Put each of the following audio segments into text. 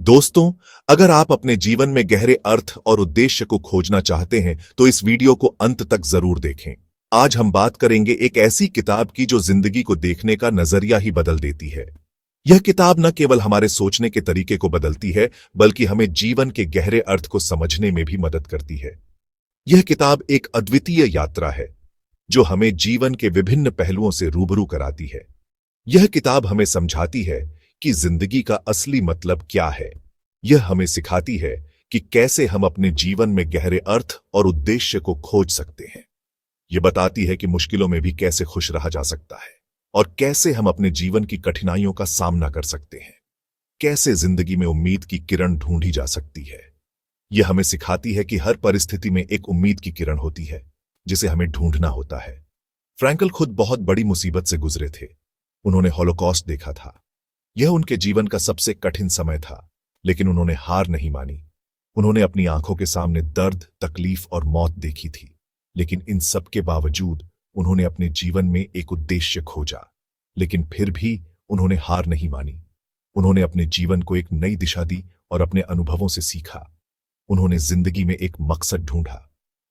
दोस्तों, अगर आप अपने जीवन में गहरे अर्थ और उद्देश्य को खोजना चाहते हैं तो इस वीडियो को अंत तक जरूर देखें। आज हम बात करेंगे एक ऐसी किताब की जो जिंदगी को देखने का नजरिया ही बदल देती है। यह किताब न केवल हमारे सोचने के तरीके को बदलती है, बल्कि हमें जीवन के गहरे अर्थ को समझने में भी मदद करती है। यह किताब एक अद्वितीय यात्रा है जो हमें जीवन के विभिन्न पहलुओं से रूबरू कराती है। यह किताब हमें समझाती है कि जिंदगी का असली मतलब क्या है। यह हमें सिखाती है कि कैसे हम अपने जीवन में गहरे अर्थ और उद्देश्य को खोज सकते हैं। यह बताती है कि मुश्किलों में भी कैसे खुश रहा जा सकता है और कैसे हम अपने जीवन की कठिनाइयों का सामना कर सकते हैं। कैसे जिंदगी में उम्मीद की किरण ढूंढी जा सकती है। यह हमें सिखाती है कि हर परिस्थिति में एक उम्मीद की किरण होती है जिसे हमें ढूंढना होता है। फ्रैंकल खुद बहुत बड़ी मुसीबत से गुजरे थे। उन्होंने हॉलोकॉस्ट देखा था। यह उनके जीवन का सबसे कठिन समय था, लेकिन उन्होंने हार नहीं मानी। उन्होंने अपनी आंखों के सामने दर्द, तकलीफ और मौत देखी थी, लेकिन इन सब के बावजूद उन्होंने अपने जीवन में एक उद्देश्य खोजा। लेकिन फिर भी उन्होंने हार नहीं मानी। उन्होंने अपने जीवन को एक नई दिशा दी और अपने अनुभवों से सीखा। उन्होंने जिंदगी में एक मकसद ढूंढा।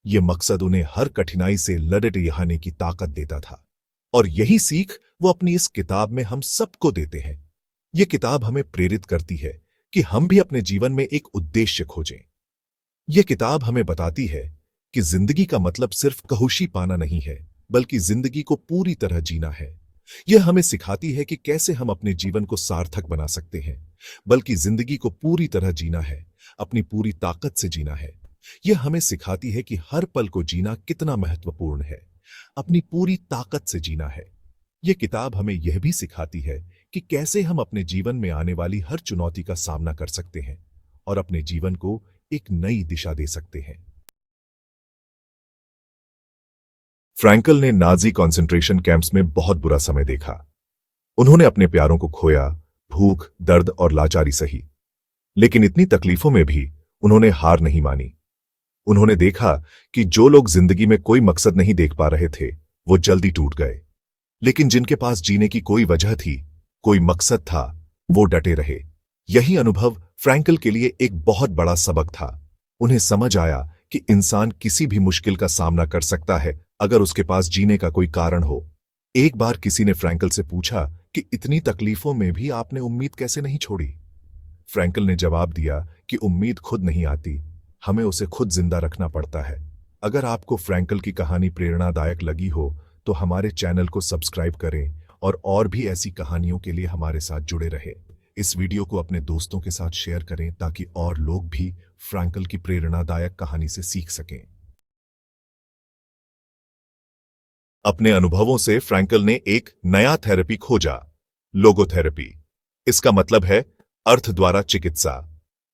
यह मकसद उन्हें हर कठिनाई से लड़े रहने की ताकत देता था, और यही सीख वो अपनी इस किताब में हम सबको देते हैं। यह किताब हमें प्रेरित करती है कि हम भी अपने जीवन में एक उद्देश्य खोजें। यह किताब हमें बताती है कि जिंदगी का मतलब सिर्फ खुशी पाना नहीं है, बल्कि जिंदगी को पूरी तरह जीना है। यह हमें सिखाती है कि कैसे हम अपने जीवन को सार्थक बना सकते हैं, बल्कि जिंदगी को पूरी तरह जीना है, अपनी पूरी ताकत से जीना है। यह हमें सिखाती है कि हर पल को जीना कितना महत्वपूर्ण है, अपनी पूरी ताकत से जीना है। यह किताब हमें यह भी सिखाती है कि कैसे हम अपने जीवन में आने वाली हर चुनौती का सामना कर सकते हैं और अपने जीवन को एक नई दिशा दे सकते हैं। फ्रैंकल ने नाजी कॉन्सेंट्रेशन कैंप्स में बहुत बुरा समय देखा। उन्होंने अपने प्यारों को खोया, भूख, दर्द और लाचारी सही, लेकिन इतनी तकलीफों में भी उन्होंने हार नहीं मानी। उन्होंने देखा कि जो लोग जिंदगी में कोई मकसद नहीं देख पा रहे थे, वो जल्दी टूट गए, लेकिन जिनके पास जीने की कोई वजह थी, कोई मकसद था, वो डटे रहे। यही अनुभव फ्रैंकल के लिए एक बहुत बड़ा सबक था। उन्हें समझ आया कि इंसान किसी भी मुश्किल का सामना कर सकता है अगर उसके पास जीने का कोई कारण हो। एक बार किसी ने फ्रैंकल से पूछा कि इतनी तकलीफों में भी आपने उम्मीद कैसे नहीं छोड़ी। फ्रैंकल ने जवाब दिया कि उम्मीद खुद नहीं आती, हमें उसे खुद जिंदा रखना पड़ता है। अगर आपको फ्रैंकल की कहानी प्रेरणादायक लगी हो तो हमारे चैनल को सब्सक्राइब करें और भी ऐसी कहानियों के लिए हमारे साथ जुड़े रहें। इस वीडियो को अपने दोस्तों के साथ शेयर करें ताकि और लोग भी फ्रैंकल की प्रेरणादायक कहानी से सीख सकें। अपने अनुभवों से फ्रैंकल ने एक नया थेरेपी खोजा, लोगोथेरेपी। इसका मतलब है अर्थ द्वारा चिकित्सा।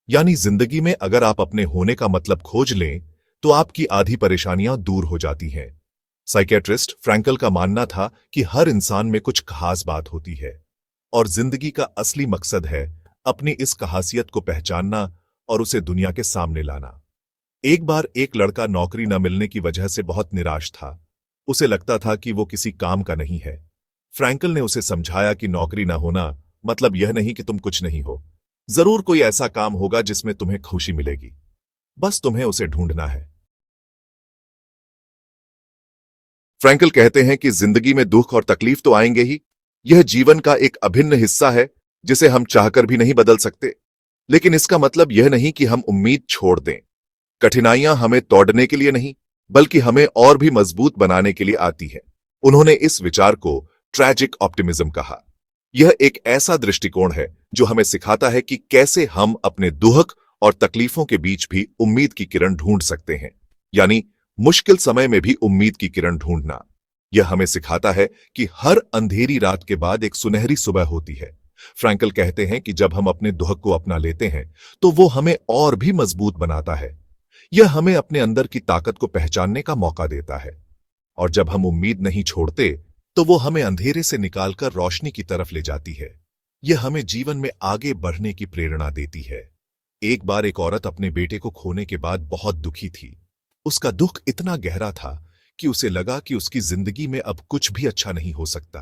यानी जिंदगी में अगर आप अपने होने का मतलब खोज लें तो आपकी आधी परेशानियां दूर हो जाती हैं। साइकियाट्रिस्ट फ्रैंकल का मानना था कि हर इंसान में कुछ खास बात होती है और जिंदगी का असली मकसद है अपनी इस खासियत को पहचानना और उसे दुनिया के सामने लाना। एक बार एक लड़का नौकरी न मिलने की वजह से बहुत निराश था। उसे लगता था कि वो किसी काम का नहीं है। फ्रैंकल ने उसे समझाया कि नौकरी न होना मतलब यह नहीं कि तुम कुछ नहीं हो। जरूर कोई ऐसा काम होगा जिसमें तुम्हें खुशी मिलेगी, बस तुम्हें उसे ढूंढना है। फ्रैंकल कहते हैं कि जिंदगी में दुख और तकलीफ तो आएंगे ही। यह जीवन का एक अभिन्न हिस्सा है जिसे हम चाहकर भी नहीं बदल सकते। लेकिन इसका मतलब यह नहीं कि हम उम्मीद छोड़ दें। कठिनाइयां हमें तोड़ने के लिए नहीं, बल्कि हमें और भी मजबूत बनाने के लिए आती है। उन्होंने इस विचार को ट्रैजिक ऑप्टिमिज्म कहा। यह एक ऐसा दृष्टिकोण है जो हमें सिखाता है कि कैसे हम अपने दुख और तकलीफों के बीच भी उम्मीद की किरण ढूंढ सकते हैं। यानी मुश्किल समय में भी उम्मीद की किरण ढूंढना। यह हमें सिखाता है कि हर अंधेरी रात के बाद एक सुनहरी सुबह होती है। फ्रैंकल कहते हैं कि जब हम अपने दुख को अपना लेते हैं तो वो हमें और भी मजबूत बनाता है। यह हमें अपने अंदर की ताकत को पहचानने का मौका देता है, और जब हम उम्मीद नहीं छोड़ते तो वो हमें अंधेरे से निकालकर रोशनी की तरफ ले जाती है। यह हमें जीवन में आगे बढ़ने की प्रेरणा देती है। एक बार एक औरत अपने बेटे को खोने के बाद बहुत दुखी थी। उसका दुख इतना गहरा था कि उसे लगा कि उसकी जिंदगी में अब कुछ भी अच्छा नहीं हो सकता।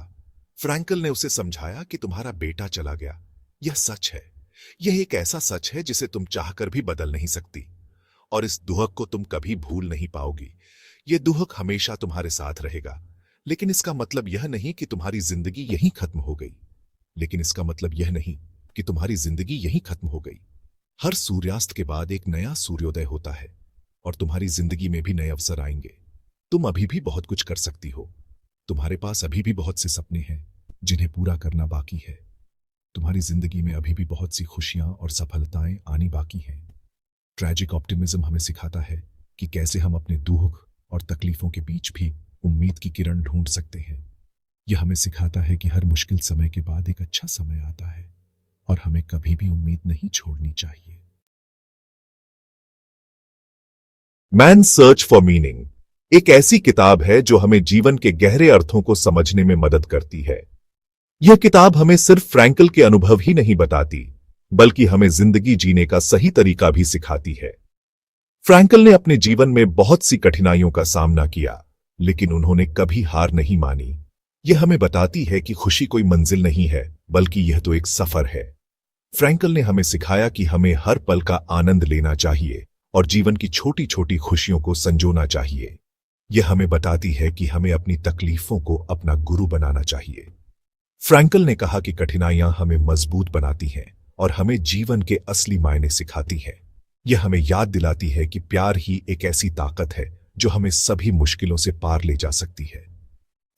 फ्रैंकल ने उसे समझाया कि तुम्हारा बेटा चला गया, यह सच है, यह एक ऐसा सच है जिसे तुम चाहकर भी बदल नहीं सकती, और इस दुहक को तुम कभी भूल नहीं पाओगी। यह दुहक हमेशा तुम्हारे साथ रहेगा, लेकिन इसका मतलब यह नहीं कि तुम्हारी जिंदगी यहीं खत्म हो गई। लेकिन इसका मतलब यह नहीं कि तुम्हारी जिंदगी यहीं खत्म हो गई। हर सूर्यास्त के बाद एक नया सूर्योदय होता है, और तुम्हारी जिंदगी में भी नए अवसर आएंगे। तुम अभी भी बहुत कुछ कर सकती हो। तुम्हारे पास अभी भी बहुत से सपने हैं जिन्हें पूरा करना बाकी है। तुम्हारी जिंदगी में अभी भी बहुत सी खुशियां और सफलताएं आनी बाकी हैं। ट्रैजिक ऑप्टिमिज्म हमें सिखाता है कि कैसे हम अपने दुख और तकलीफों के बीच भी उम्मीद की किरण ढूंढ सकते हैं। यह हमें सिखाता है कि हर मुश्किल समय के बाद एक अच्छा समय आता है, और हमें कभी भी उम्मीद नहीं छोड़नी चाहिए। मैन सर्च फॉर मीनिंग एक ऐसी किताब है जो हमें जीवन के गहरे अर्थों को समझने में मदद करती है। यह किताब हमें सिर्फ फ्रैंकल के अनुभव ही नहीं बताती, बल्कि हमें जिंदगी जीने का सही तरीका भी सिखाती है। फ्रैंकल ने अपने जीवन में बहुत सी कठिनाइयों का सामना किया, लेकिन उन्होंने कभी हार नहीं मानी। यह हमें बताती है कि खुशी कोई मंजिल नहीं है, बल्कि यह तो एक सफर है। फ्रैंकल ने हमें सिखाया कि हमें हर पल का आनंद लेना चाहिए और जीवन की छोटी छोटी खुशियों को संजोना चाहिए। यह हमें बताती है कि हमें अपनी तकलीफों को अपना गुरु बनाना चाहिए। फ्रैंकल ने कहा कि कठिनाइयां हमें मजबूत बनाती हैं और हमें जीवन के असली मायने सिखाती हैं। यह हमें याद दिलाती है कि प्यार ही एक ऐसी ताकत है जो हमें सभी मुश्किलों से पार ले जा सकती है।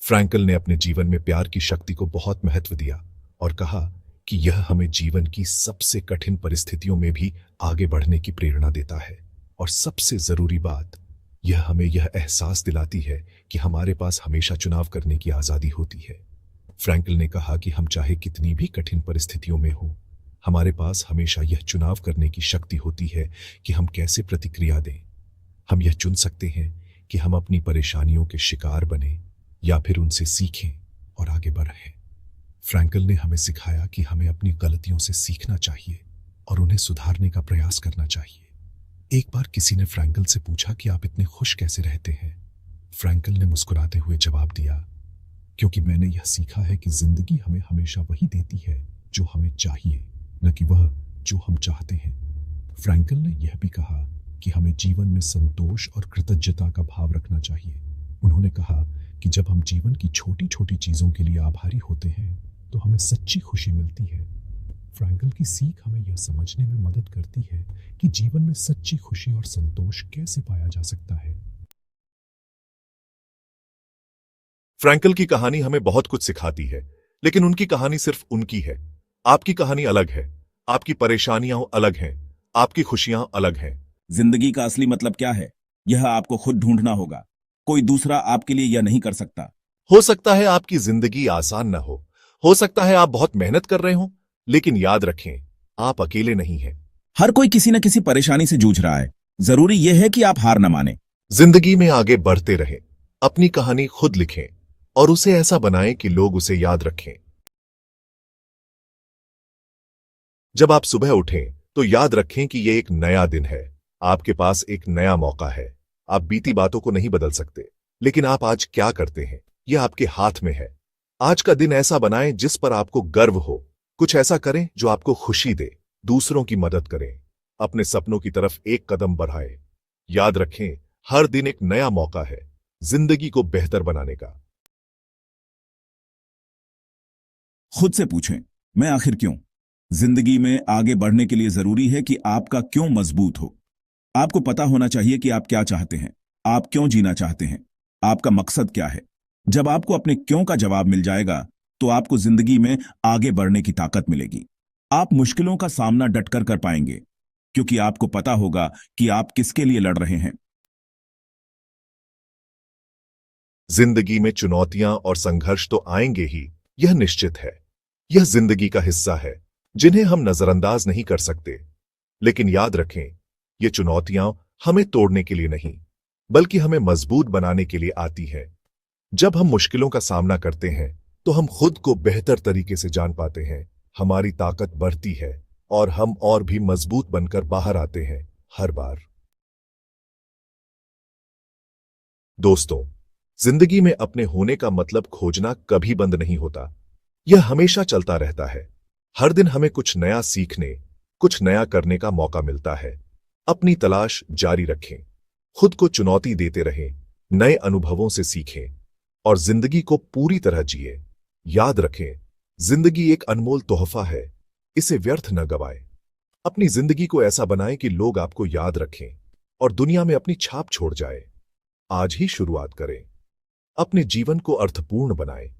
फ्रैंकल ने अपने जीवन में प्यार की शक्ति को बहुत महत्व दिया और कहा कि यह हमें जीवन की सबसे कठिन परिस्थितियों में भी आगे बढ़ने की प्रेरणा देता है। और सबसे जरूरी बात, यह हमें यह एहसास दिलाती है कि हमारे पास हमेशा चुनाव करने की आजादी होती है। फ्रैंकल ने कहा कि हम चाहे कितनी भी कठिन परिस्थितियों में हो, हमारे पास हमेशा यह चुनाव करने की शक्ति होती है कि हम कैसे प्रतिक्रिया दें। हम यह चुन सकते हैं कि हम अपनी परेशानियों के शिकार बने या फिर उनसे सीखें और आगे बढ़ें। फ्रैंकल ने हमें सिखाया कि हमें अपनी गलतियों से सीखना चाहिए और उन्हें सुधारने का प्रयास करना चाहिए। एक बार किसी ने फ्रैंकल से पूछा कि आप इतने खुश कैसे रहते हैं। फ्रैंकल ने मुस्कुराते हुए जवाब दिया, क्योंकि मैंने यह सीखा है कि जिंदगी हमें हमेशा वही देती है जो हमें चाहिए, न कि वह जो हम चाहते हैं। फ्रैंकल ने यह भी कहा कि हमें जीवन में संतोष और कृतज्ञता का भाव रखना चाहिए। उन्होंने कहा कि जब हम जीवन की छोटी छोटी चीजों के लिए आभारी होते हैं तो हमें सच्ची खुशी मिलती है। फ्रैंकल की सीख हमें यह समझने में मदद करती है कि जीवन में सच्ची खुशी और संतोष कैसे पाया जा सकता है। फ्रैंकल की कहानी हमें बहुत कुछ सिखाती है, लेकिन उनकी कहानी सिर्फ उनकी है। आपकी कहानी अलग है, आपकी परेशानियां अलग हैं, आपकी खुशियां अलग हैं। जिंदगी का असली मतलब क्या है, यह आपको खुद ढूंढना होगा। कोई दूसरा आपके लिए यह नहीं कर सकता। हो सकता है आपकी जिंदगी आसान न हो सकता है आप बहुत मेहनत कर रहे हो, लेकिन याद रखें, आप अकेले नहीं हैं। हर कोई किसी न किसी परेशानी से जूझ रहा है। जरूरी यह है कि आप हार न माने। जिंदगी में आगे बढ़ते रहें, अपनी कहानी खुद लिखें और उसे ऐसा बनाएं कि लोग उसे याद रखें। जब आप सुबह उठें तो याद रखें कि यह एक नया दिन है। आपके पास एक नया मौका है। आप बीती बातों को नहीं बदल सकते, लेकिन आप आज क्या करते हैं यह आपके हाथ में है। आज का दिन ऐसा बनाएं जिस पर आपको गर्व हो। कुछ ऐसा करें जो आपको खुशी दे, दूसरों की मदद करें, अपने सपनों की तरफ एक कदम बढ़ाएं। याद रखें, हर दिन एक नया मौका है जिंदगी को बेहतर बनाने का। खुद से पूछें, मैं आखिर क्यों? जिंदगी में आगे बढ़ने के लिए जरूरी है कि आपका क्यों मजबूत हो। आपको पता होना चाहिए कि आप क्या चाहते हैं, आप क्यों जीना चाहते हैं, आपका मकसद क्या है। जब आपको अपने क्यों का जवाब मिल जाएगा तो आपको जिंदगी में आगे बढ़ने की ताकत मिलेगी। आप मुश्किलों का सामना डटकर कर पाएंगे, क्योंकि आपको पता होगा कि आप किसके लिए लड़ रहे हैं। जिंदगी में चुनौतियां और संघर्ष तो आएंगे ही, यह निश्चित है। यह जिंदगी का हिस्सा है जिन्हें हम नजरअंदाज नहीं कर सकते। लेकिन याद रखें, ये चुनौतियां हमें तोड़ने के लिए नहीं, बल्कि हमें मजबूत बनाने के लिए आती हैं। जब हम मुश्किलों का सामना करते हैं तो हम खुद को बेहतर तरीके से जान पाते हैं, हमारी ताकत बढ़ती है और हम और भी मजबूत बनकर बाहर आते हैं हर बार। दोस्तों, जिंदगी में अपने होने का मतलब खोजना कभी बंद नहीं होता। यह हमेशा चलता रहता है। हर दिन हमें कुछ नया सीखने, कुछ नया करने का मौका मिलता है। अपनी तलाश जारी रखें, खुद को चुनौती देते रहें, नए अनुभवों से सीखें और जिंदगी को पूरी तरह जिए। याद रखें, जिंदगी एक अनमोल तोहफा है, इसे व्यर्थ न गवाएं। अपनी जिंदगी को ऐसा बनाएं कि लोग आपको याद रखें और दुनिया में अपनी छाप छोड़ जाए। आज ही शुरुआत करें, अपने जीवन को अर्थपूर्ण बनाएं।